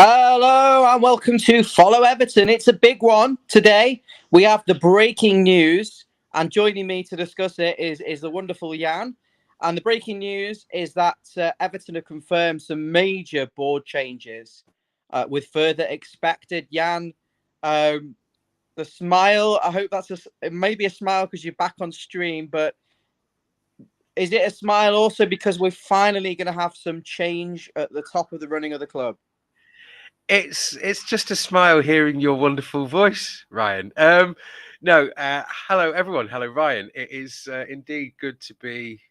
Hello and welcome to Follow Everton. It's a big one today. We have the breaking news, and joining me to discuss it is the wonderful Jan. And the breaking news is that Everton have confirmed some major board changes with further expected. Jan, the smile, I hope it may be a smile because you're back on stream, but is it a smile also because we're finally going to have some change at the top of the running of the club? It's just a smile hearing your wonderful voice, Ryan. Hello everyone. Hello, Ryan. It is indeed good to be.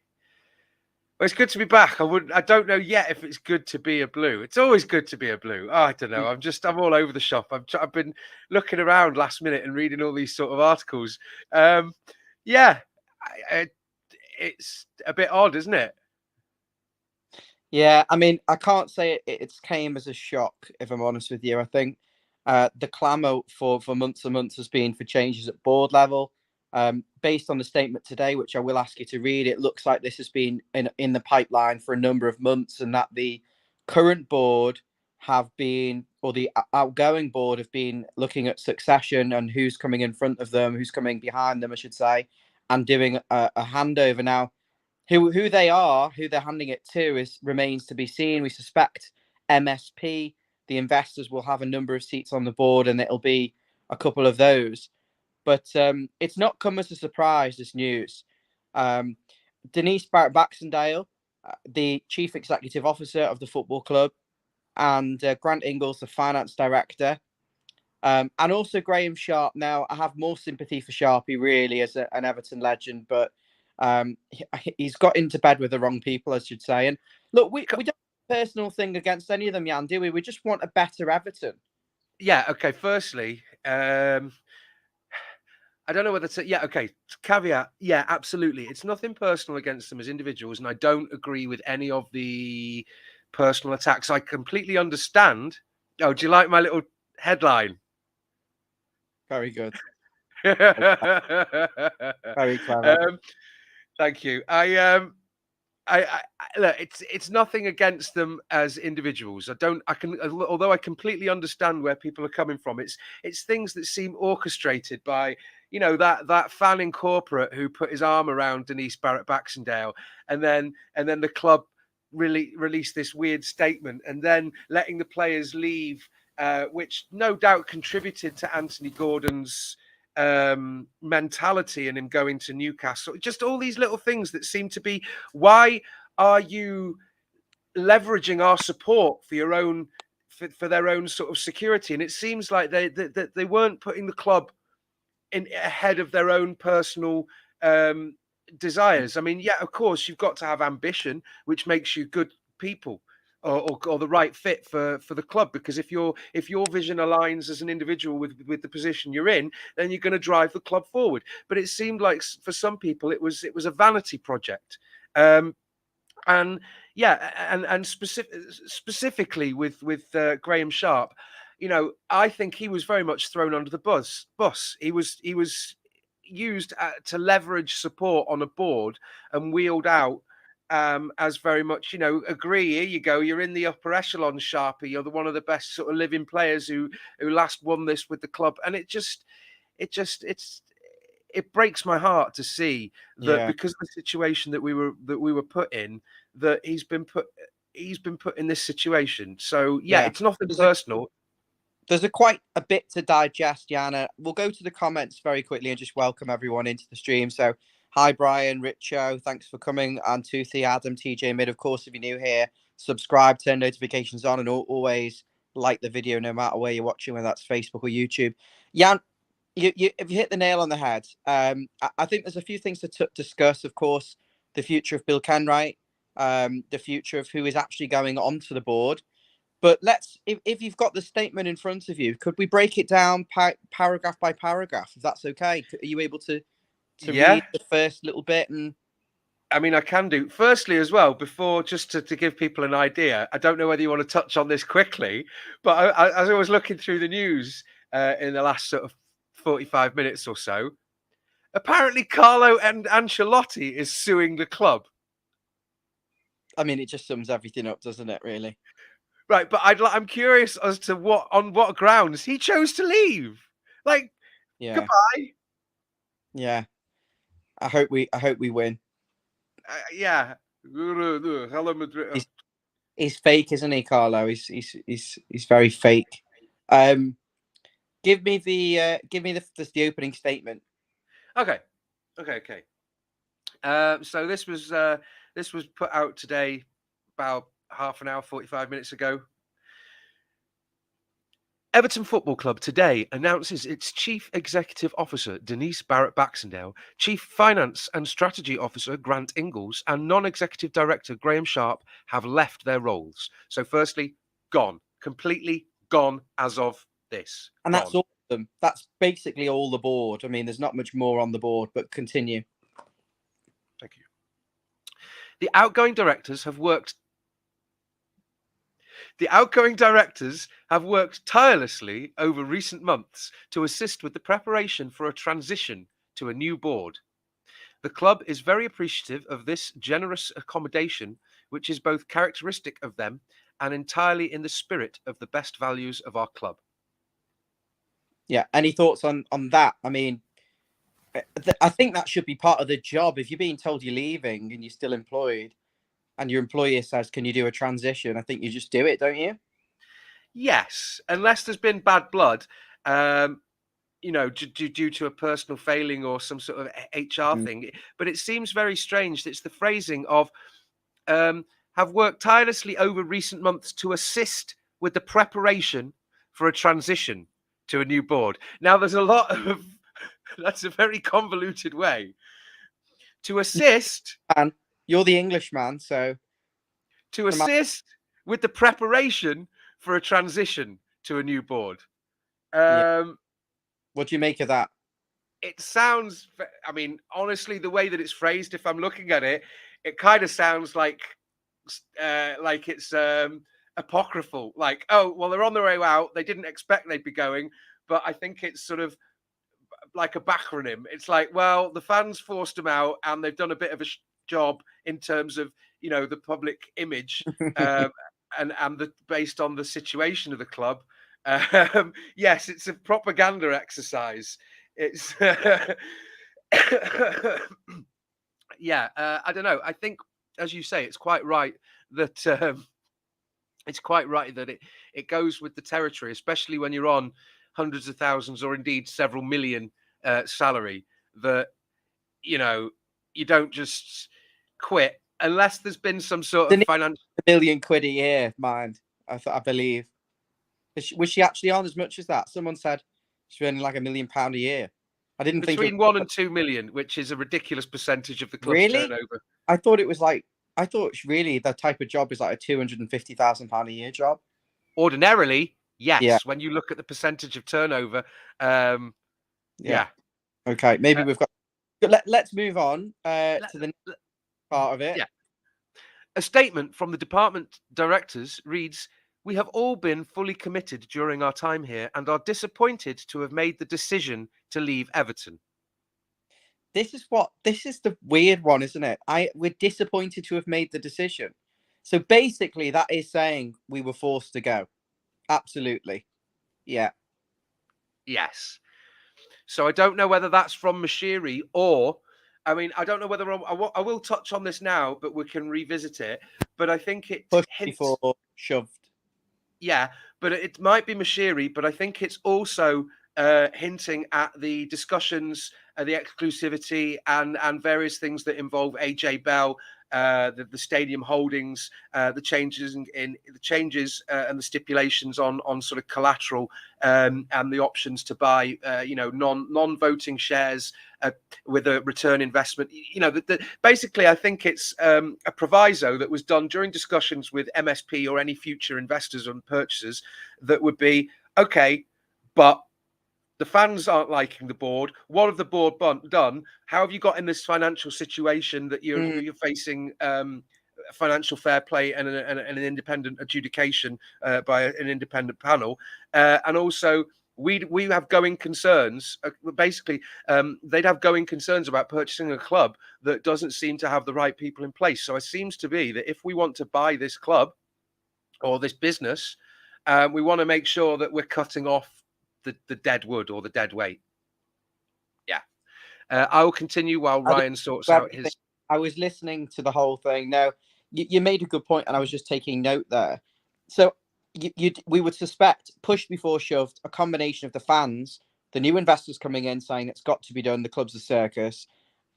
Well, it's good to be back. I don't know yet if it's good to be a Blue. It's always good to be a Blue. Oh, I don't know. I'm all over the shop. I've been looking around last minute and reading all these sort of articles. Yeah, it's a bit odd, isn't it? Yeah, I mean, I can't say it came as a shock, if I'm honest with you. I think the clamour for months and months has been for changes at board level. Based on the statement today, which I will ask you to read, it looks like this has been in the pipeline for a number of months, and that the current board or the outgoing board have been looking at succession and who's coming in front of them, who's coming behind them, I should say, and doing a handover. Now, who they are, who they're handing it to, remains to be seen. We suspect MSP, the investors, will have a number of seats on the board, and it'll be a couple of those. But it's not come as a surprise, this news. Denise Barrett Baxendale, the chief executive officer of the football club, and Grant Ingles, the finance director, and also Graham Sharp. Now, I have more sympathy for Sharpie, really, as an Everton legend, but he's got into bed with the wrong people, I should say. And look, we don't have a personal thing against any of them, Jan, do we? We just want a better Everton. Yeah. Okay. Firstly, I don't know whether to. Yeah, okay. Caveat. Yeah, absolutely. It's nothing personal against them as individuals, and I don't agree with any of the personal attacks. I completely understand. Oh, do you like my little headline? Very good. Very clever. Thank you. I look. It's nothing against them as individuals. Although I completely understand where people are coming from. It's things that seem orchestrated by that fan in corporate who put his arm around Denise Barrett Baxendale, and then the club really released this weird statement, and then letting the players leave, which no doubt contributed to Anthony Gordon's mentality and him going to Newcastle. Just all these little things that seem to be, why are you leveraging our support for your own for their own sort of security? And it seems like they weren't putting the club in ahead of their own personal desires. I mean, yeah, of course you've got to have ambition, which makes you good people. Or the right fit for the club, because if your vision aligns as an individual with the position you're in, then you're going to drive the club forward. But it seemed like for some people it was a vanity project, and yeah, and specifically with Graham Sharp, I think he was very much thrown under the bus. He was used to leverage support on a board and wheeled out as very much, agree, here you go, you're in the upper echelon, Sharpie, you're one of the best sort of living players who last won this with the club. And it breaks my heart to see that, because of the situation that we were put in, that he's been put in this situation. So yeah. It's nothing personal. There's quite a bit to digest, Yana. We'll go to the comments very quickly and just welcome everyone into the stream. So, hi, Brian, Richo, thanks for coming. And Toothy, Adam, TJ Mid. Of course, if you're new here, subscribe, turn notifications on, and always like the video no matter where you're watching, whether that's Facebook or YouTube. Jan, you hit the nail on the head. I think there's a few things to discuss. Of course, the future of Bill Kenwright, the future of who is actually going onto the board. But if you've got the statement in front of you, could we break it down paragraph by paragraph, if that's okay? Are you able to read the first little bit? And I mean, I can do. Firstly, as well, before, just to give people an idea, I don't know whether you want to touch on this quickly, but as I was looking through the news in the last sort of 45 minutes or so, apparently Carlo and Ancelotti is suing the club. I mean, it just sums everything up, doesn't it, really? Right, but I'm curious as to on what grounds he chose to leave. Like, Yeah, goodbye. yeah. I hope we win. Yeah. Hello, Madrid. He's fake, isn't he, Carlo? He's very fake. Um, give me the opening statement. Okay. So this was put out today, about half an hour, 45 minutes ago. Everton Football Club today announces its Chief Executive Officer, Denise Barrett Baxendale, Chief Finance and Strategy Officer, Grant Ingles, and Non-Executive Director, Graeme Sharp, have left their roles. So firstly, gone. Completely gone as of this. And Gone. that's all of them. That's basically all the board. I mean, there's not much more on the board, but continue. Thank you. The outgoing directors have worked tirelessly over recent months to assist with the preparation for a transition to a new board. The club is very appreciative of this generous accommodation, which is both characteristic of them and entirely in the spirit of the best values of our club. Yeah. Any thoughts on that? I mean, I think that should be part of the job. If you're being told you're leaving and you're still employed, and your employer says, "Can you do a transition?" I think you just do it, don't you? Yes, unless there's been bad blood, due to a personal failing or some sort of HR thing. But it seems very strange. It's the phrasing of have worked tirelessly over recent months to assist with the preparation for a transition to a new board. Now, there's a lot of that's a very convoluted way to assist. And you're the Englishman, so To assist with the preparation for a transition to a new board. yeah. What do you make of that? It sounds, I mean, honestly, the way that it's phrased, if I'm looking at it, it kind of sounds like it's apocryphal. Like, oh, well, they're on their way out. They didn't expect they'd be going, but I think it's sort of like a backronym. It's like, well, the fans forced them out, and they've done a bit of a job in terms of the public image, and based on the situation of the club. Yes, it's a propaganda exercise. It's yeah. I don't know. I think, as you say, it's quite right that it goes with the territory, especially when you're on hundreds of thousands or indeed several million salary. That you don't just quit unless there's been some sort of financial. £1 million a year, mind. I believe. Was she actually on as much as that? Someone said she's earning like £1 million a year. I didn't think Between 1 and 2 million, which is a ridiculous percentage of the club's turnover. I thought it's really the type of job is like a £250,000 a year job. Ordinarily, yes. Yeah. When you look at the percentage of turnover, yeah. Okay, maybe we've got. Let's move on to the next part of it. Yeah. A statement from the department directors reads: "We have all been fully committed during our time here and are disappointed to have made the decision to leave Everton." This is the weird one, isn't it? We're disappointed to have made the decision. So basically, that is saying we were forced to go. Absolutely. Yeah. Yes. So I don't know whether that's from Mashiri or, I mean, I don't know whether I will touch on this now, but we can revisit it. But I think it pushed before shoved. Yeah, but it might be Mashiri, but I think it's also hinting at the discussions, the exclusivity, and various things that involve AJ Bell, the stadium holdings, the changes in the changes and the stipulations on sort of collateral, and the options to buy non-voting shares with a return investment. Basically, I think it's a proviso that was done during discussions with MSP or any future investors and purchasers that would be okay, but the fans aren't liking the board. What have the board done? How have you got in this financial situation that you're facing financial fair play and an independent adjudication by an independent panel? And also, we have going concerns. Basically, they'd have going concerns about purchasing a club that doesn't seem to have the right people in place. So it seems to be that if we want to buy this club, or this business, we want to make sure that we're cutting off the dead wood or the dead weight. Yeah. I will continue while Ryan sorts out his... I was listening to the whole thing. Now, you made a good point, and I was just taking note there. So we would suspect, pushed before shoved, a combination of the fans, the new investors coming in saying it's got to be done, the club's a circus,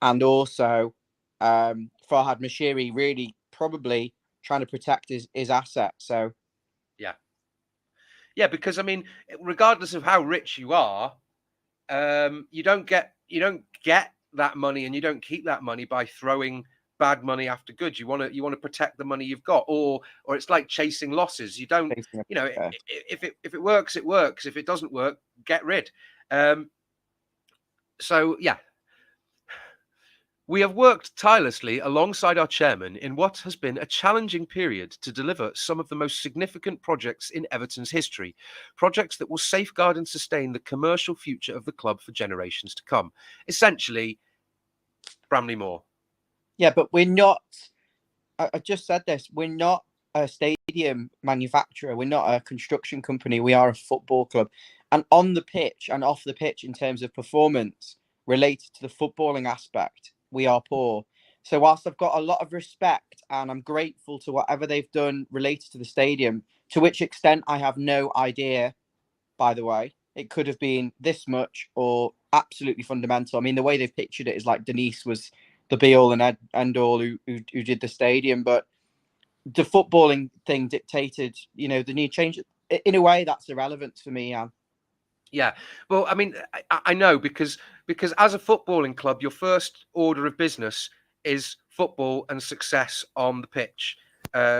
and also Farhad Moshiri really probably trying to protect his asset. So yeah, because I mean, regardless of how rich you are, you don't get that money, and you don't keep that money by throwing bad money after good. You want to protect the money you've got, or it's like chasing losses. You don't, if it works, it works. If it doesn't work, get rid. So yeah, we have worked tirelessly alongside our chairman in what has been a challenging period to deliver some of the most significant projects in Everton's history, projects that will safeguard and sustain the commercial future of the club for generations to come. Essentially, Bramley Moore. Yeah, but we're not, I just said this, we're not a stadium manufacturer. We're not a construction company. We are a football club. And on the pitch and off the pitch, in terms of performance related to the footballing aspect, we are poor. So whilst I've got a lot of respect and I'm grateful to whatever they've done related to the stadium, to which extent I have no idea, by the way, it could have been this much or absolutely fundamental. I mean, the way they've pictured it is like Denise was the be all and end all who did the stadium, but the footballing thing dictated, the need change. In a way, that's irrelevant for me, Anne. Yeah, well, I mean, I know because as a footballing club, your first order of business is football and success on the pitch.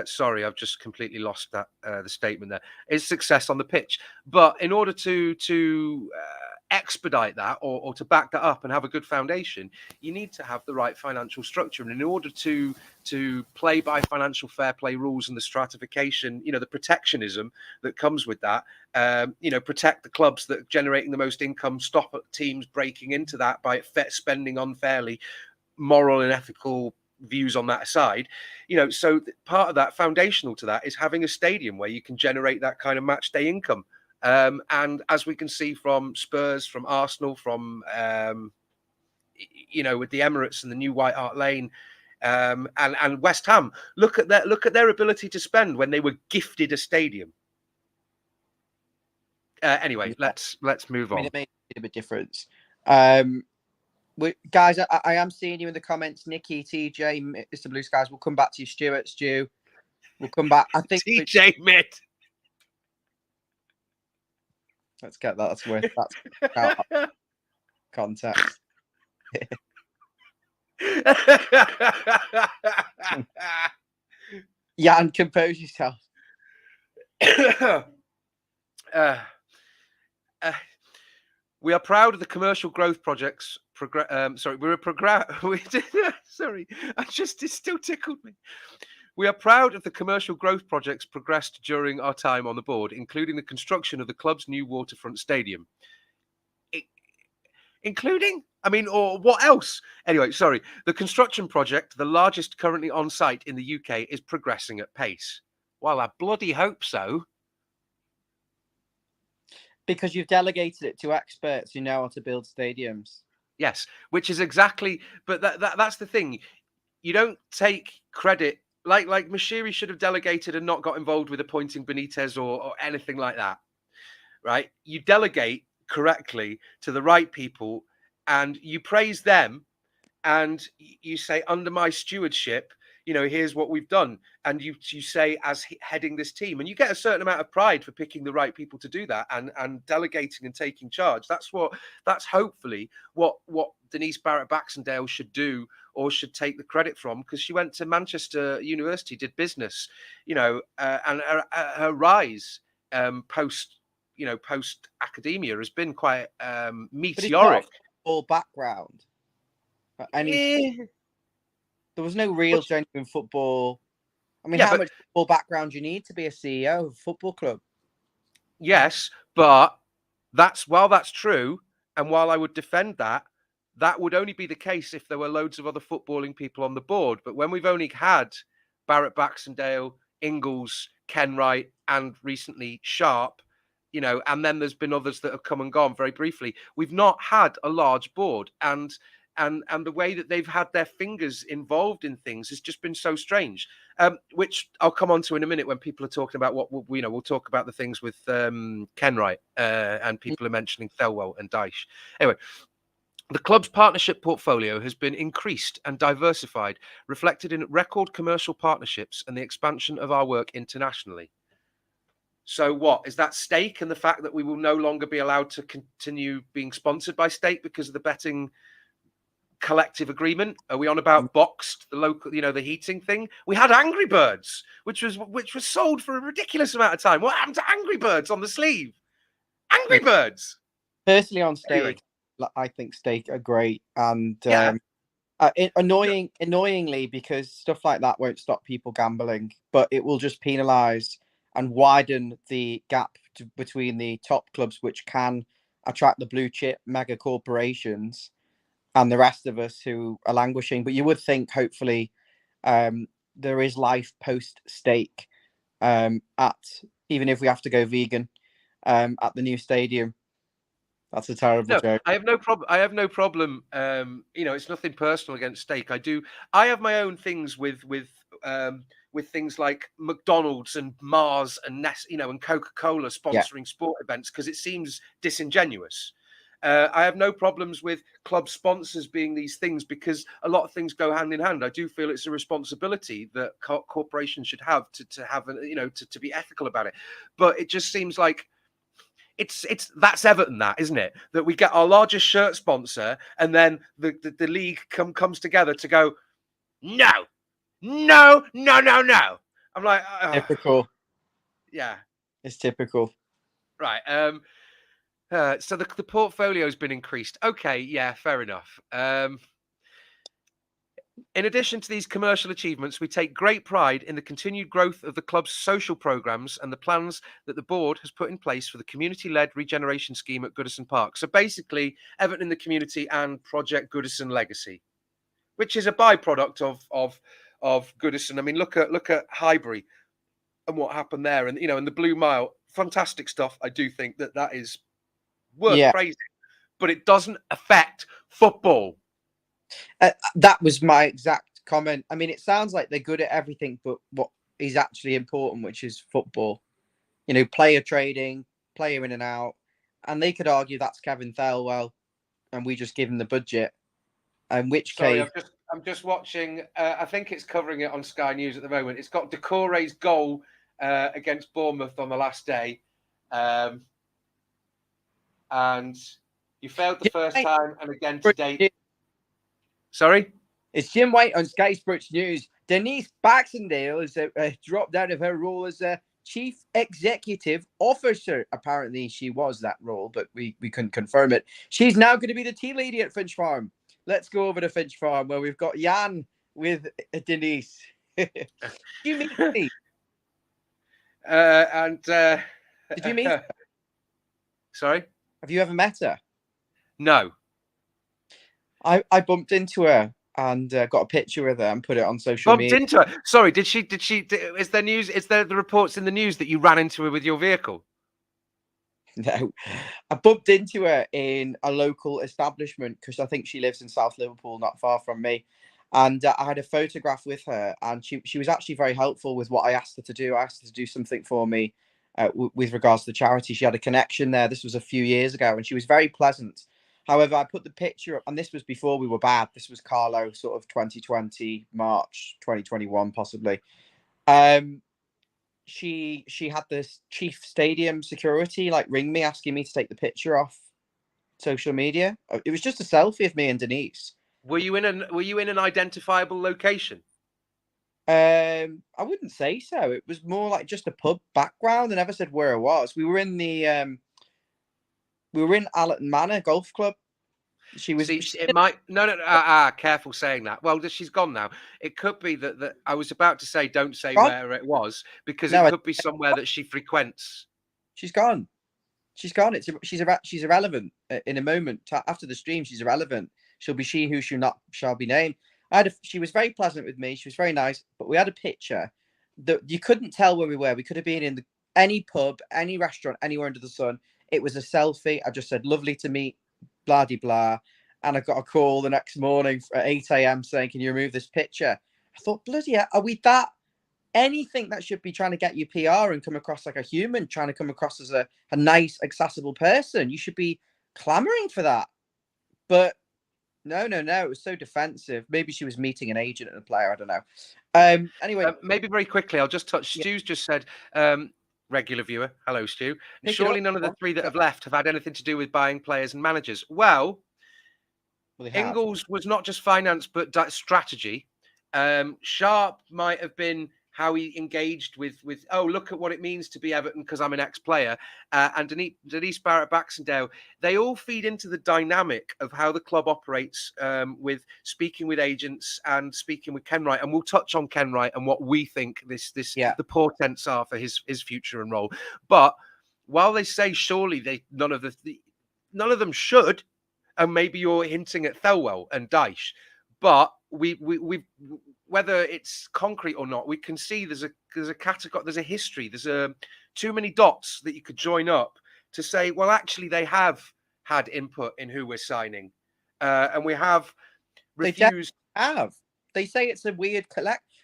Sorry, I've just completely lost that the statement there. Is success on the pitch, but in order to expedite that or to back that up and have a good foundation, you need to have the right financial structure. And in order to play by financial fair play rules and the stratification, the protectionism that comes with that, protect the clubs that are generating the most income, stop teams breaking into that by spending unfairly, moral and ethical views on that aside, so part of that, foundational to that, is having a stadium where you can generate that kind of match day income. And as we can see from Spurs, from Arsenal, from with the Emirates and the new White Hart Lane, and West Ham, look at their ability to spend when they were gifted a stadium. Anyway, let's move on. I mean, it made a bit of a difference. Guys, I am seeing you in the comments. Nikki, TJ, Mr. Blue Skies. We'll come back to you, Stuart, Stu. We'll come back. I think TJ Mitt. Let's get that. That's worth that context. Yeah, and compose yourself. We are proud of the commercial growth projects. It still tickled me. We are proud of the commercial growth projects progressed during our time on the board, including the construction of the club's new waterfront stadium. Or what else? Anyway, sorry. The construction project, the largest currently on site in the UK, is progressing at pace. Well, I bloody hope so. Because you've delegated it to experts who know how to build stadiums. Yes, which is exactly, but that's the thing. You don't take credit. Like Moshiri should have delegated and not got involved with appointing Benitez or anything like that, right? You delegate correctly to the right people, and you praise them, and you say, under my stewardship, here's what we've done, and you say, as heading this team, and you get a certain amount of pride for picking the right people to do that and delegating and taking charge. That's hopefully what Denise Barrett Baxendale should do, or should take the credit from, because she went to Manchester University, did business, and her rise post academia has been quite meteoric. All background, there was no real genuine football. I mean, how much football background you need to be a CEO of a football club? Yes, but while that's true, and while I would defend that would only be the case if there were loads of other footballing people on the board. But when we've only had Barret Baxendale Ingles, Kenwright, and recently Sharp, you know, and then there's been others that have come and gone very briefly. We've not had a large board, and the way that they've had their fingers involved in things has just been so strange. Which I'll come on to in a minute when people are talking about what we'll talk about the things with Kenwright, and people are mentioning Thelwell and Dyche. Anyway, the club's partnership portfolio has been increased and diversified, reflected in record commercial partnerships and the expansion of our work internationally. So what is that stake, and the fact that we will no longer be allowed to continue being sponsored by stake because of the betting collective agreement? Are we on about Boxed, the local, you know, the heating thing? We had Angry Birds, which was sold for a ridiculous amount of time. What happened to Angry Birds on the sleeve? Angry Birds. Personally, on stake, Anyway. I think stake are great, and Yeah. annoyingly, because stuff like that won't stop people gambling, but it will just penalise and widen the gap between the top clubs, which can attract the blue chip mega corporations, and the rest of us who are languishing. But you would think, hopefully, there is life post stake, at, even if we have to go vegan, at the new stadium. That's a terrible joke. I have no problem. I have no problem. You know, it's nothing personal against stake. I have my own things with things like McDonald's and Mars and Nest, you know, and Coca-Cola sponsoring sport events, because it seems disingenuous. I have no problems with club sponsors being these things, because a lot of things go hand in hand. I do feel it's a responsibility that corporations should have to have, you know, to be ethical about it. But it just seems like it's that's Everton, that, isn't it? That we get our largest shirt sponsor, and then the league comes together to go, no. I'm like, Typical. Yeah, it's typical. Right. So the portfolio's been increased. Okay, yeah, fair enough. In addition to these commercial achievements, we take great pride in the continued growth of the club's social programmes and the plans that the board has put in place for the community-led regeneration scheme at Goodison Park. So basically, Everton in the community and Project Goodison Legacy, which is a byproduct of Goodison. I mean, look at Highbury and what happened there, and, you know, and the Blue Mile. Fantastic stuff. I do think that is worth praising, but it doesn't affect football. That was my exact comment. I mean, it sounds like they're good at everything, but what is actually important, which is football, you know, player trading, player in and out. And they could argue that's Kevin Thelwell, and we just give him the budget. In which case, I'm just watching. I think it's covering it on Sky News at the moment. It's got Decore's goal against Bournemouth on the last day, and you failed the first time, and again today. Sorry? It's Jim White on Sky Sports News. Denise Barrett has dropped out of her role as a chief executive officer. Apparently, she was that role, but we couldn't confirm it. She's now going to be the tea lady at Finch Farm. Let's go over to Finch Farm, where we've got Jan with Denise. You meet me? Did you meet her? Sorry? Have you ever met her? No. I bumped into her and got a picture with her and put it on social media. Bumped into her? Sorry, did she, is there news, is there the reports in the news that you ran into her with your vehicle? No, I bumped into her in a local establishment because I think she lives in South Liverpool, not far from me. And I had a photograph with her, and she was actually very helpful with what I asked her to do. I asked her to do something for me with regards to the charity. She had a connection there. This was a few years ago, and she was very pleasant. However, I put the picture up, and this was before we were bad. This was Carlo, sort of 2020, March 2021, possibly. She had this chief stadium security like ring me, asking me to take the picture off social media. It was just a selfie of me and Denise. Were you in an identifiable location? I wouldn't say so. It was more like just a pub background. I never said where I was. We were in the we were in Allerton Manor Golf Club. She was. It might no. Careful saying that. Well, she's gone now. It could be that I was about to say, don't say where it was, because it could be somewhere that she frequents. She's gone. She's gone. She's irrelevant in a moment. After the stream, she's irrelevant. She'll be she who shall be named. She was very pleasant with me. She was very nice. But we had a picture, you couldn't tell where we were. We could have been in any pub, any restaurant, anywhere under the sun. It was a selfie. I just said, lovely to meet, blah, de, blah. And I got a call the next morning at 8 a.m. saying, can you remove this picture? I thought, bloody hell, are we that? Anything that should be trying to get you PR and come across like a human, trying to come across as a nice, accessible person, you should be clamoring for that. But no. It was so defensive. Maybe she was meeting an agent and a player. I don't know. Anyway, maybe very quickly, I'll just touch. Stu's just said, regular viewer, hello, Stu. Surely none of the three that have left have had anything to do with buying players and managers. Well, Ingles was not just finance, but strategy. Sharp might have been how he engaged with look at what it means to be Everton because I'm an ex-player, and Denise Barrett Baxendale. They all feed into the dynamic of how the club operates, with speaking with agents and speaking with Ken Wright, and we'll touch on Ken Wright and what we think the portents are for his future and role. But while they say surely none of them should, and maybe you're hinting at Thelwell and Dyche, but we whether it's concrete or not, we can see there's a category, there's a history, there's too many dots that you could join up to say, well, actually, they have had input in who we're signing, and we have refused. They say it's a weird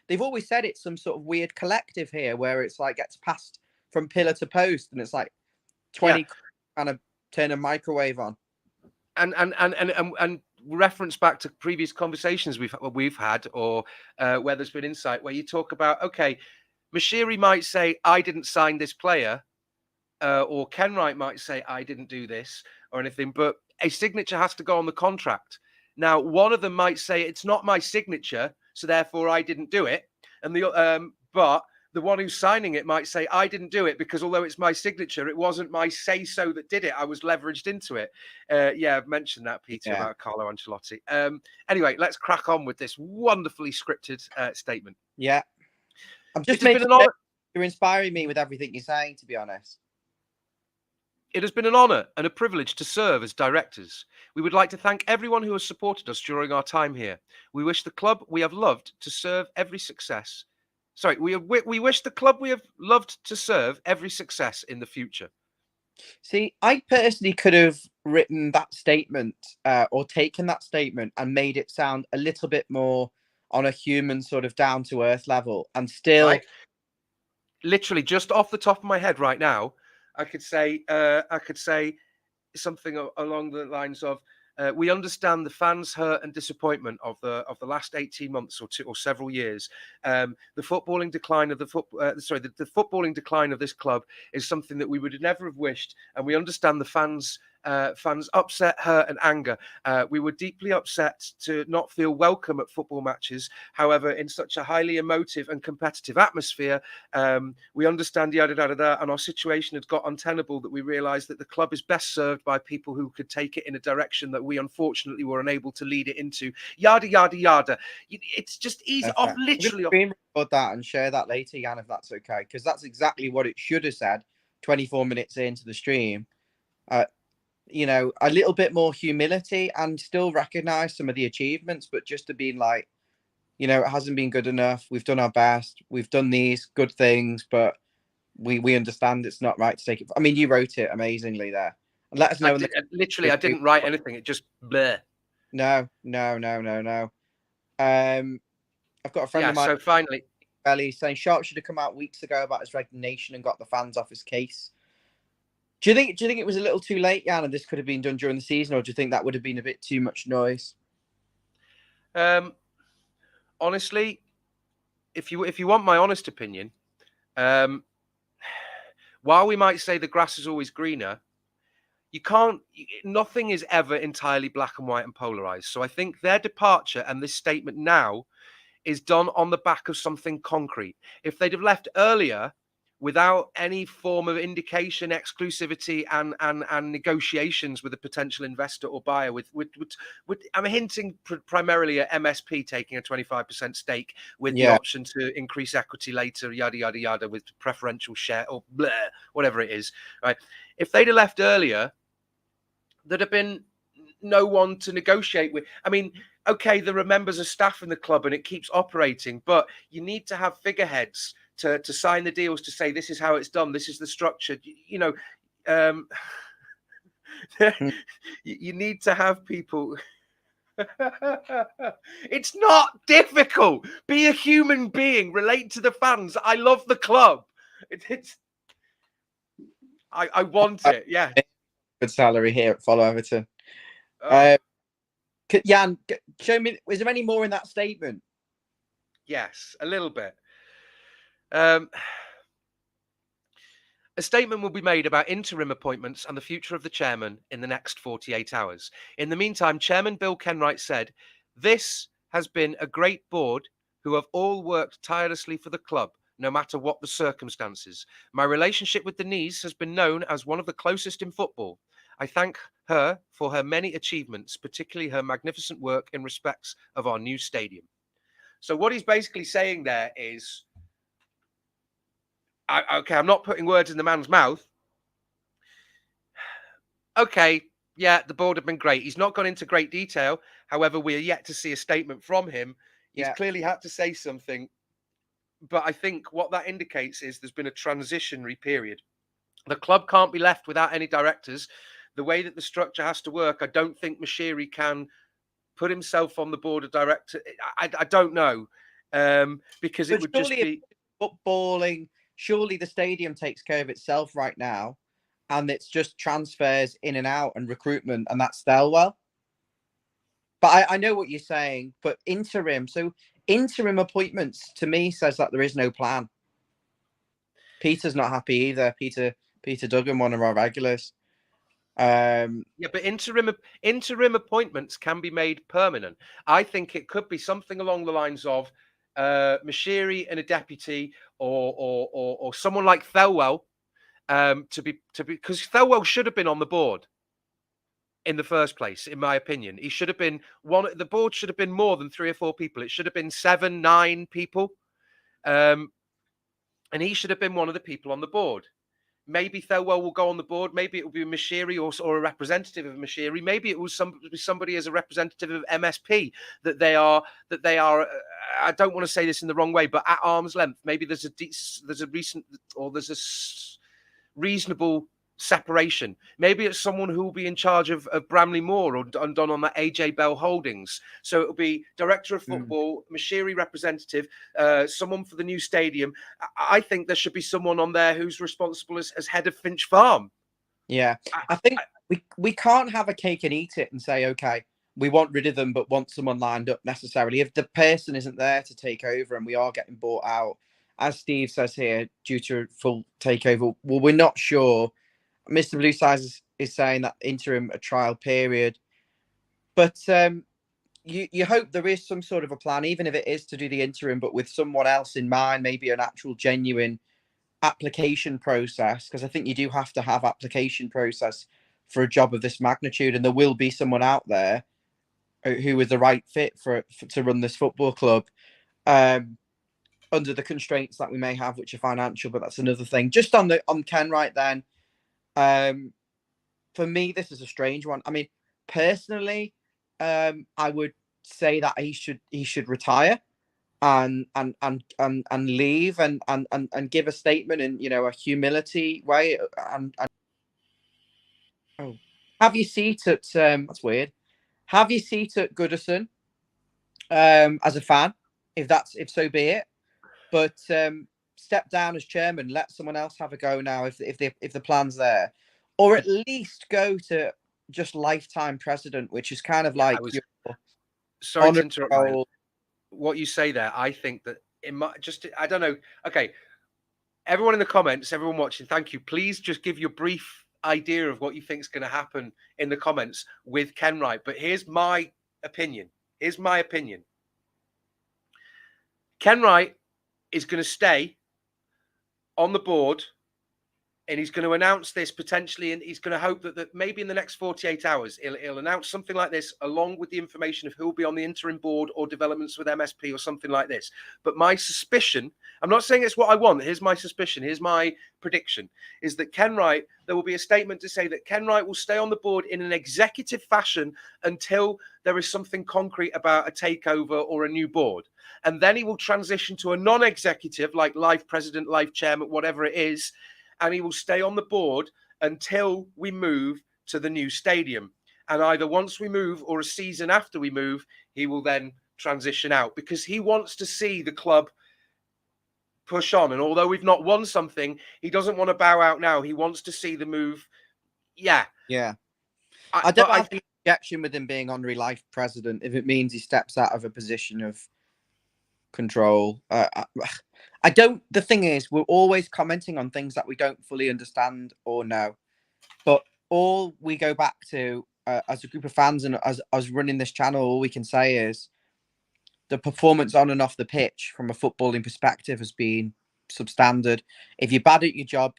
They've always said it's some sort of weird collective here, where it's like gets passed from pillar to post, and it's like 20 kind of turn a microwave on. And reference back to previous conversations we've had, or where there's been insight, where you talk about, okay, Mashiri might say, I didn't sign this player, or Ken Wright might say, I didn't do this or anything, but a signature has to go on the contract. Now, one of them might say, it's not my signature, so therefore I didn't do it. And but the one who's signing it might say, I didn't do it because although it's my signature, it wasn't my say-so that did it. I was leveraged into it. I've mentioned that, Peter, about Carlo Ancelotti. Anyway, let's crack on with this wonderfully scripted statement. Yeah. I'm just making you're inspiring me with everything you're saying, to be honest. It has been an honour and a privilege to serve as directors. We would like to thank everyone who has supported us during our time here. We wish the club we have loved to serve every success. We wish the club we have loved to serve every success in the future. See, I personally could have written that statement or taken that statement and made it sound a little bit more on a human sort of down to earth level, and still literally just off the top of my head right now, I could say something along the lines of, we understand the fans' hurt and disappointment of the last 18 months or several years. The footballing decline of the footballing decline of this club is something that we would never have wished, and we understand the fans' upset, hurt, and anger. We were deeply upset to not feel welcome at football matches. However, in such a highly emotive and competitive atmosphere, we understand and our situation had got untenable, that we realised that the club is best served by people who could take it in a direction that we unfortunately were unable to lead it into. Yada yada yada. It's just easy off, literally. Record that and share that later, Jan, if that's okay, because that's exactly what it should have said 24 minutes into the stream. A little bit more humility and still recognize some of the achievements, but just to be like, it hasn't been good enough. We've done our best. We've done these good things, but we understand it's not right to take it. I mean, you wrote it amazingly there. And let us know. I didn't write anything. It just bleh. No. I've got a friend of mine. So finally, Belly saying Sharp should have come out weeks ago about his resignation and got the fans off his case. Do you think it was a little too late, Jan, and this could have been done during the season, or do you think that would have been a bit too much noise? Honestly, if you want my honest opinion, while we might say the grass is always greener, nothing is ever entirely black and white and polarized. So I think their departure and this statement now is done on the back of something concrete. If they'd have left earlier, without any form of indication, exclusivity, and negotiations with a potential investor or buyer, I'm hinting primarily at MSP taking a 25% stake with the option to increase equity later, yada yada yada, with preferential share or blah, whatever it is. Right? If they'd have left earlier, there'd have been no one to negotiate with. I mean, okay, there are members of staff in the club and it keeps operating, but you need to have figureheads to sign the deals to say this is how it's done, this is the structure. You need to have people. It's not difficult. Be a human being. Relate to the fans. I love the club. I want it. Yeah. Good salary here at Follow Everton. Jan, show me. Is there any more in that statement? Yes, a little bit. A statement will be made about interim appointments and the future of the chairman in the next 48 hours. In the meantime, Chairman Bill Kenwright said, "This has been a great board who have all worked tirelessly for the club, no matter what the circumstances. My relationship with Denise has been known as one of the closest in football. I thank her for her many achievements, particularly her magnificent work in respects of our new stadium." So what he's basically saying there is, okay, I'm not putting words in the man's mouth. Okay, yeah, the board have been great. He's not gone into great detail. However, we are yet to see a statement from him. He's clearly had to say something. But I think what that indicates is there's been a transitionary period. The club can't be left without any directors. The way that the structure has to work, I don't think Moshiri can put himself on the board of directors. I don't know. Because it would just be footballing. Surely the stadium takes care of itself right now, and it's just transfers in and out and recruitment, and that's Stelwell. But I know what you're saying. But interim appointments to me says that there is no plan. Peter's not happy either. Peter Duggan, one of our regulars. Yeah, but interim appointments can be made permanent. I think it could be something along the lines of Moshiri and a deputy, or someone like Thelwell, because Thelwell should have been on the board in the first place, in my opinion. He should have been the board should have been more than 3 or 4 people. It should have been 7, 9 people. And he should have been one of the people on the board. Maybe Thelwell will go on the board. Maybe it will be Moshiri or a representative of Moshiri. Maybe it will somebody as a representative of MSP that they are. I don't want to say this in the wrong way, but at arm's length. Maybe there's a reasonable separation. Maybe it's someone who will be in charge of Bramley Moore or done on that AJ Bell Holdings. So it'll be director of football, Moshiri representative, someone for the new stadium. I think there should be someone on there who's responsible as head of Finch Farm. Yeah, I think we can't have a cake and eat it and say, okay, we want rid of them, but want someone lined up necessarily. If the person isn't there to take over and we are getting bought out, as Steve says here, due to full takeover, well, we're not sure. Mr. Blue Size is saying that interim a trial period, but you hope there is some sort of a plan, even if it is to do the interim, but with someone else in mind, maybe an actual genuine application process, because I think you do have to have application process for a job of this magnitude, and there will be someone out there who is the right fit to run this football club, under the constraints that we may have, which are financial, but that's another thing. Just on Kenwright then. For me, this is a strange one. I mean, personally, I would say that he should retire and leave and give a statement in a humility way. And have your seat at that's weird. Have your seat at Goodison as a fan, if so be it. But step down as chairman. Let someone else have a go now if the plan's there, or at least go to just lifetime president, which is kind of like. Sorry to interrupt. Ryan. What you say there, I think that I don't know. Okay, everyone in the comments, everyone watching, thank you. Please just give your brief idea of what you think is going to happen in the comments with Kenwright. But here's my opinion. Kenwright is going to stay on the board, and he's going to announce this potentially, and he's going to hope that maybe in the next 48 hours he'll announce something like this along with the information of who will be on the interim board or developments with MSP or something like this. But my suspicion, I'm not saying it's what I want. Here's my suspicion. Here's my prediction, is that Ken Wright, there will be a statement to say that Ken Wright will stay on the board in an executive fashion until there is something concrete about a takeover or a new board. And then he will transition to a non-executive, like life president, life chairman, whatever it is. And he will stay on the board until we move to the new stadium. And either once we move or a season after we move, he will then transition out, because he wants to see the club push on. And although we've not won something, he doesn't want to bow out now. He wants to see the move. Yeah. I don't have any objection with him being honorary life president if it means he steps out of a position of control. I don't. The thing is, we're always commenting on things that we don't fully understand or know. But all we go back to as a group of fans and as running this channel, all we can say is the performance on and off the pitch from a footballing perspective has been substandard. If you're bad at your job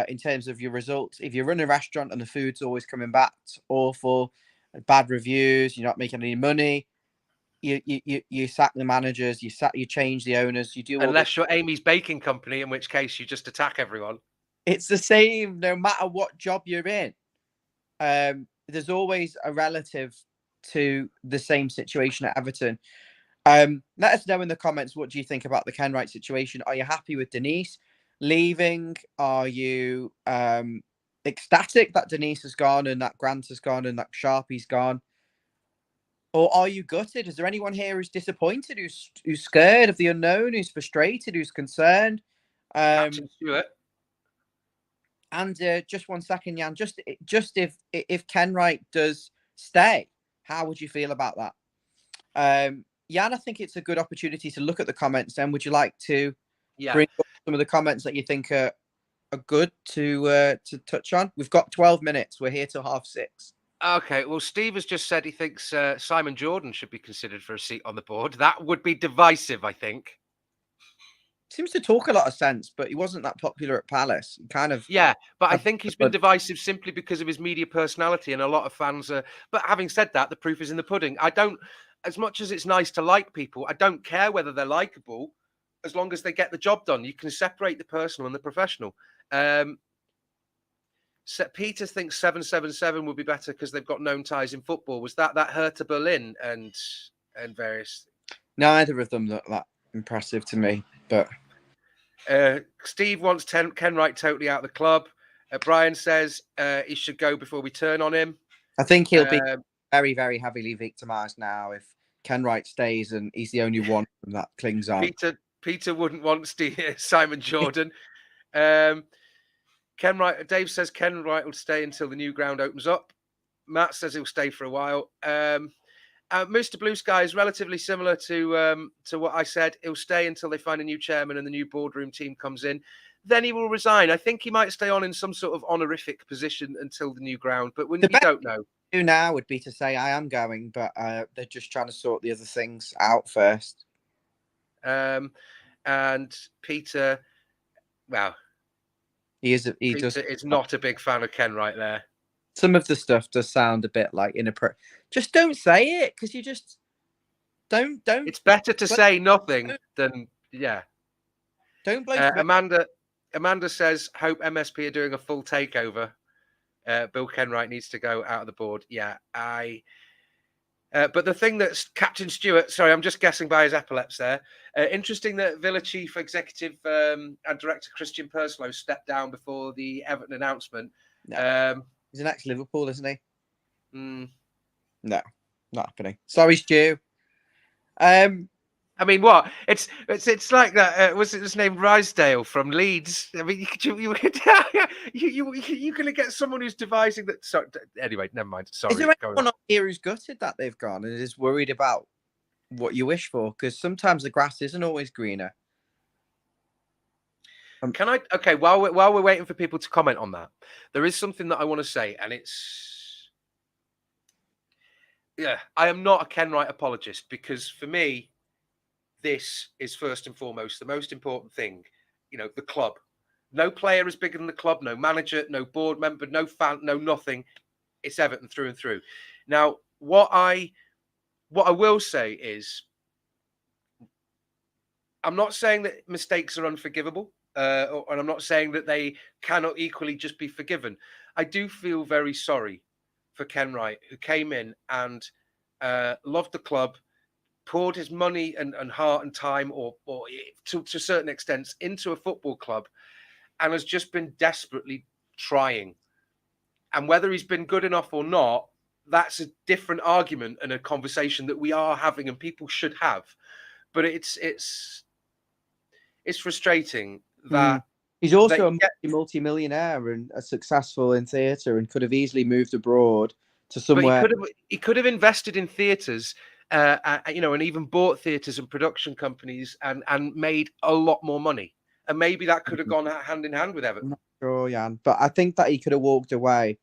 in terms of your results, if you run a restaurant and the food's always coming back, it's awful, bad reviews, you're not making any money, you sack the managers, you change the owners, you do all unless you're Amy's Baking Company, in which case you just attack everyone. It's the same no matter what job you're in. There's always a relative to the same situation at Everton. Let us know in the comments, what do you think about the Ken Wright situation? Are you happy with Denise leaving? Are you ecstatic that Denise has gone and that Grant has gone and that Sharpie's gone? Or are you gutted? Is there anyone here who's disappointed, who's scared of the unknown, who's frustrated, who's concerned? Captain Stewart. And just 1 second, Jan. Just if Ken Wright does stay, how would you feel about that? Jan, I think it's a good opportunity to look at the comments. Then, would you like to bring up some of the comments that you think are good to touch on? We've got 12 minutes. We're here till 6:30. Okay, well, Steve has just said he thinks Simon Jordan should be considered for a seat on the board. That would be divisive, I think. Seems to talk a lot of sense, but he wasn't that popular at Palace. Kind of. Yeah, but I think he's been divisive simply because of his media personality, and a lot of fans are. But having said that, the proof is in the pudding. I don't, as much as it's nice to like people, I don't care whether they're likable, as long as they get the job done. You can separate the personal and the professional. Peter thinks 777 would be better because they've got known ties in football. Was that Hertha Berlin and various? Neither of them look that impressive to me, but Steve wants Ken Wright totally out of the club. Brian says he should go before we turn on him. I think he'll be very, very heavily victimised now if Ken Wright stays and he's the only one that clings on. Peter wouldn't want Simon Jordan. Ken Wright. Dave says Ken Wright will stay until the new ground opens up. Matt says he'll stay for a while. Mr. Blue Sky is relatively similar to what I said. He'll stay until they find a new chairman and the new boardroom team comes in. Then he will resign. I think he might stay on in some sort of honorific position until the new ground, but you don't know. Do now would be to say I am going, but they're just trying to sort the other things out first. And Peter, well, Peter is not a big fan of Ken Wright there. Some of the stuff does sound a bit like inappropriate. Just don't say it, because you just don't. It's better to say nothing than Don't blame Amanda says, hope MSP are doing a full takeover. Bill Kenwright needs to go out of the board. Yeah, but the thing that's Captain Stewart, sorry, I'm just guessing by his epaulets there. Interesting that Villa Chief Executive and Director Christian Perslow stepped down before the Everton announcement. No. He's an ex-Liverpool, isn't he? No, not happening. Sorry, Stu. I mean, what? It's like that. Was it his name Rysdale from Leeds? I mean, you're going to get someone who's devising that. Sorry, anyway, never mind. Sorry. Is there anyone here who's gutted that they've gone and is worried about what you wish for? Because sometimes the grass isn't always greener. Can I? Okay, while we're waiting for people to comment on that, there is something that I want to say, and it's I am not a Ken Wright apologist, because for me, this is first and foremost the most important thing. You know, the club. No player is bigger than the club. No manager. No board member. No fan. No nothing. It's Everton through and through. Now, what I will say is, I'm not saying that mistakes are unforgivable, and I'm not saying that they cannot equally just be forgiven. I do feel very sorry for Ken Wright, who came in and loved the club, poured his money and heart and time, or to a certain extent, into a football club, and has just been desperately trying. And whether he's been good enough or not, that's a different argument and a conversation that we are having and people should have. But it's frustrating that he's also yeah, a multi-millionaire and a successful in theatre and could have easily moved abroad to but somewhere. he could have invested in theatres, and even bought theatres and production companies and made a lot more money. And maybe that could have gone hand in hand with Everton. I'm not sure, Jan, but I think that he could have walked away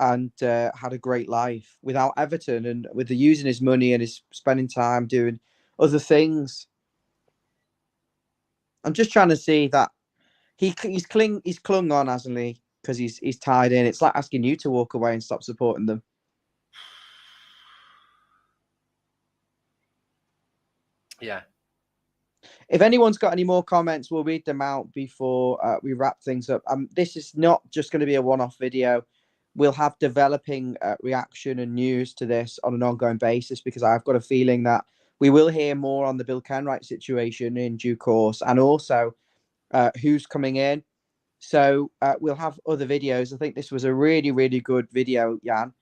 and had a great life without Everton and with the using his money and his spending time doing other things. I'm just trying to see that he's clung on, hasn't he? Because he's tied in. It's like asking you to walk away and stop supporting them. Yeah. If anyone's got any more comments, we'll read them out before we wrap things up. This is not just going to be a one-off video. We'll have developing reaction and news to this on an ongoing basis because I've got a feeling that we will hear more on the Bill Kenwright situation in due course and also who's coming in. So we'll have other videos. I think this was a really, really good video, Jan,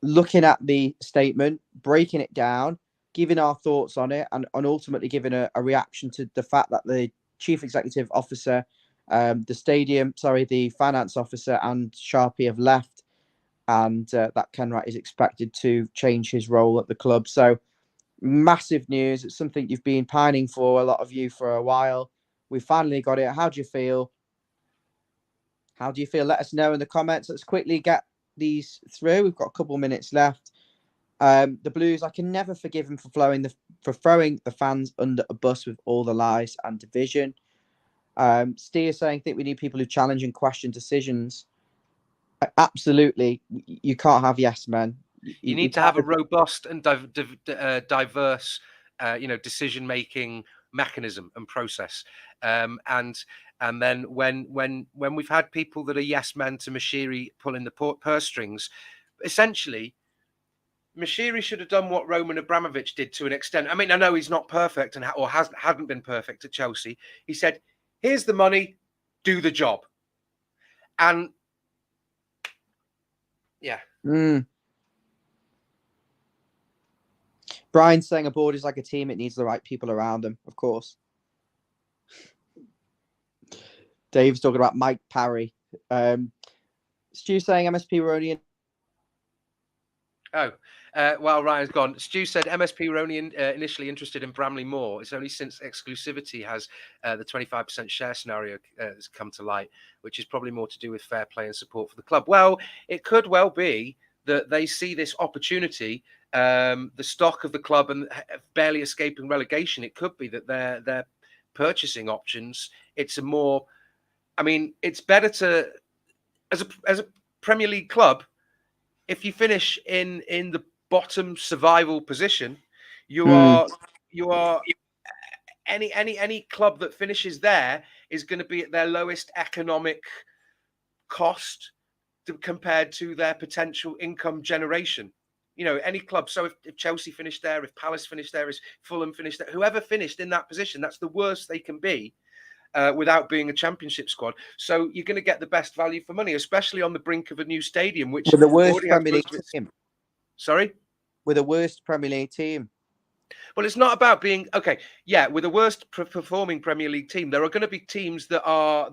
looking at the statement, breaking it down, giving our thoughts on it, and ultimately giving a reaction to the fact that the chief executive officer, the finance officer and Sharpie have left, and that Kenwright is expected to change his role at the club. So massive news. It's something you've been pining for, a lot of you, for a while. We finally got it. How do you feel? How do you feel? Let us know in the comments. Let's quickly get these through. We've got a couple minutes left. The Blues, I can never forgive him for throwing the fans under a bus with all the lies and division. Steer saying, I think we need people who challenge and question decisions. Absolutely. You can't have yes men. You need to have a robust and diverse, decision-making mechanism and process. And then when we've had people that are yes men to Mashiri pulling the purse strings, essentially, Mashiri should have done what Roman Abramovich did to an extent. I mean, I know he's not perfect and hadn't been perfect at Chelsea. He said, "Here's the money, do the job." And yeah. Brian's saying a board is like a team. It needs the right people around them, of course. Dave's talking about Mike Parry. Stu saying MSP were only in. Well, Ryan's gone. Stu said MSP were only initially interested in Bramley Moore. It's only since exclusivity has the 25% share scenario has come to light, which is probably more to do with fair play and support for the club. Well, it could well be that they see this opportunity, the stock of the club and barely escaping relegation. It could be that their purchasing options. It's better to, as a Premier League club, if you finish in the bottom survival position, you are any club that finishes there is going to be at their lowest economic cost compared to their potential income generation. Any club. So if Chelsea finished there, if Palace finished there, if Fulham finished there, whoever finished in that position, that's the worst they can be. Without being a championship squad. So you're going to get the best value for money, especially on the brink of a new stadium, which with the worst Premier League team. Sorry? With the worst Premier League team. Well, it's not about being okay. Yeah, with the worst performing Premier League team, there are going to be teams that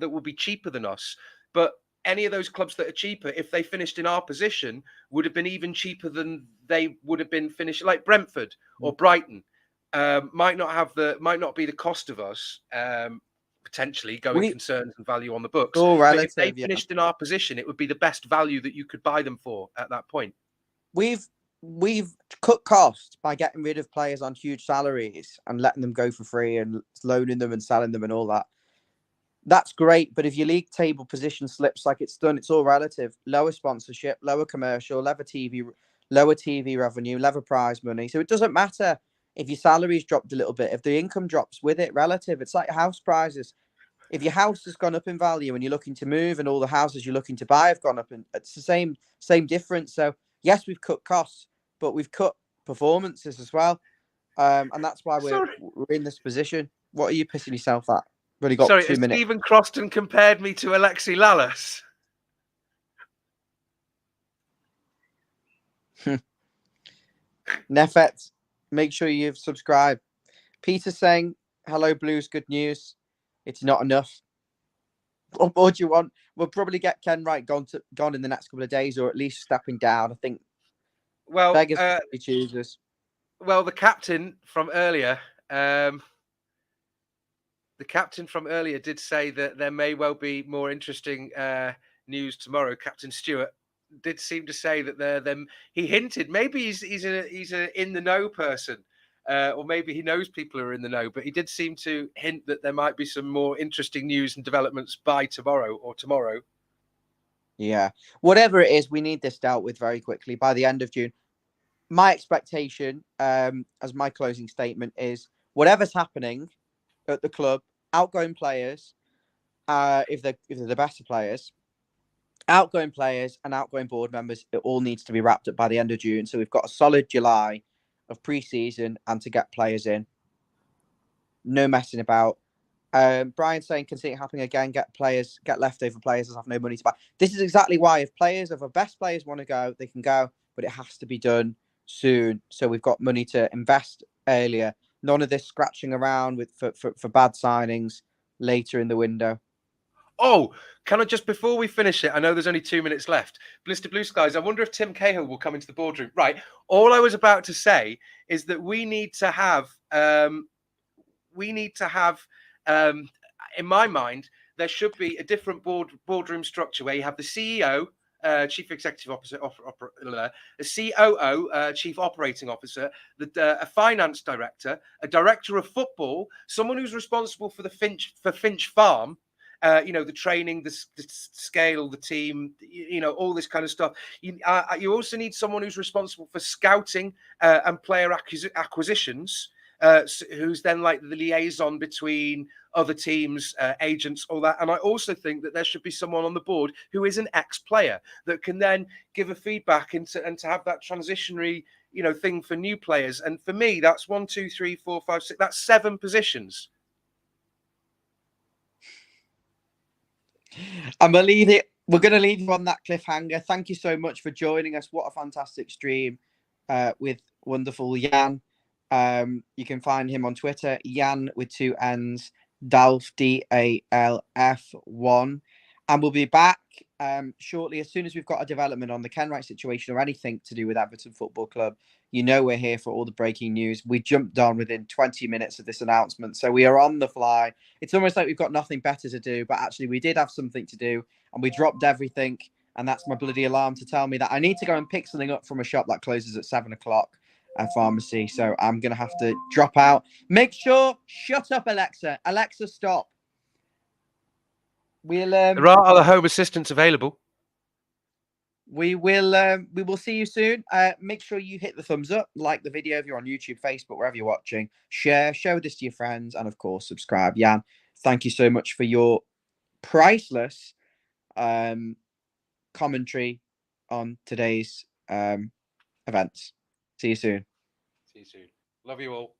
will be cheaper than us. But any of those clubs that are cheaper, if they finished in our position, would have been even cheaper than they would have been finished, like Brentford or Brighton. Might not be the cost of us. Potentially going concerns and value on the books. But if they finished in our position, it would be the best value that you could buy them for at that point. We've cut costs by getting rid of players on huge salaries and letting them go for free and loaning them and selling them and all that. That's great, but if your league table position slips like it's done, it's all relative. Lower sponsorship, lower commercial, lower TV revenue, lower prize money. So it doesn't matter if your salary's dropped a little bit, if the income drops with it, relative, it's like house prices. If your house has gone up in value and you're looking to move, and all the houses you're looking to buy have gone up, and it's the same difference. So yes, we've cut costs, but we've cut performances as well, and that's why we're in this position. What are you pissing yourself at? We've only got Sorry, 2 minutes. Stephen Croston compared me to Alexi Lalas. Nefet, make sure you've subscribed. Peter saying, hello, Blues, good news. It's not enough. What more do you want? We'll probably get Ken Wright gone in the next couple of days, or at least stepping down. I think. Well, beggars choosers. Well, the captain from earlier, did say that there may well be more interesting news tomorrow. Captain Stewart did seem to say that he hinted maybe he's a in the know person. Or maybe he knows people who are in the know, but he did seem to hint that there might be some more interesting news and developments by tomorrow. Yeah. Whatever it is, we need this dealt with very quickly by the end of June. My expectation, as my closing statement, is whatever's happening at the club, outgoing players, if they're the better players, outgoing players and outgoing board members, it all needs to be wrapped up by the end of June. So we've got a solid July of pre-season and to get players in. No messing about. Brian saying, can see it happening again. Get leftover players that have no money to buy. This is exactly why if our best players want to go, they can go, but it has to be done soon. So we've got money to invest earlier. None of this scratching around for bad signings later in the window. Oh, can I just, before we finish it, I know there's only 2 minutes left. Blister Blue Skies, I wonder if Tim Cahill will come into the boardroom. Right. All I was about to say is that we need to have, in my mind, there should be a different boardroom structure where you have the CEO, Chief Executive Officer, a COO, Chief Operating Officer, a Finance Director, a Director of Football, someone who's responsible for Finch Farm, the training, the scale, the team, all this kind of stuff. You also need someone who's responsible for scouting and player acquisitions, who's then like the liaison between other teams, agents, all that. And I also think that there should be someone on the board who is an ex-player that can then give a feedback and to have that transitionary, thing for new players. And for me, that's 1, 2, 3, 4, 5, 6. That's 7 positions. I'm gonna leave it. We're going to leave you on that cliffhanger. Thank you so much for joining us. What a fantastic stream with wonderful Jan. You can find him on Twitter, Jan with 2 N's, Dalf, DALF1. And we'll be back shortly as soon as we've got a development on the Ken Wright situation or anything to do with Everton Football Club. We're here for all the breaking news. We jumped on within 20 minutes of this announcement. So we are on the fly. It's almost like we've got nothing better to do, but actually we did have something to do and we dropped everything. And that's my bloody alarm to tell me that I need to go and pick something up from a shop that closes at 7 o'clock. A pharmacy. So I'm going to have to drop out. Make sure, shut up, Alexa. Alexa, stop. There are other home assistants available. We will see you soon. Make sure you hit the thumbs up, like the video if you're on YouTube, Facebook, wherever you're watching. Share, show this to your friends, and of course, subscribe. Jan, thank you so much for your priceless commentary on today's events. See you soon. Love you all.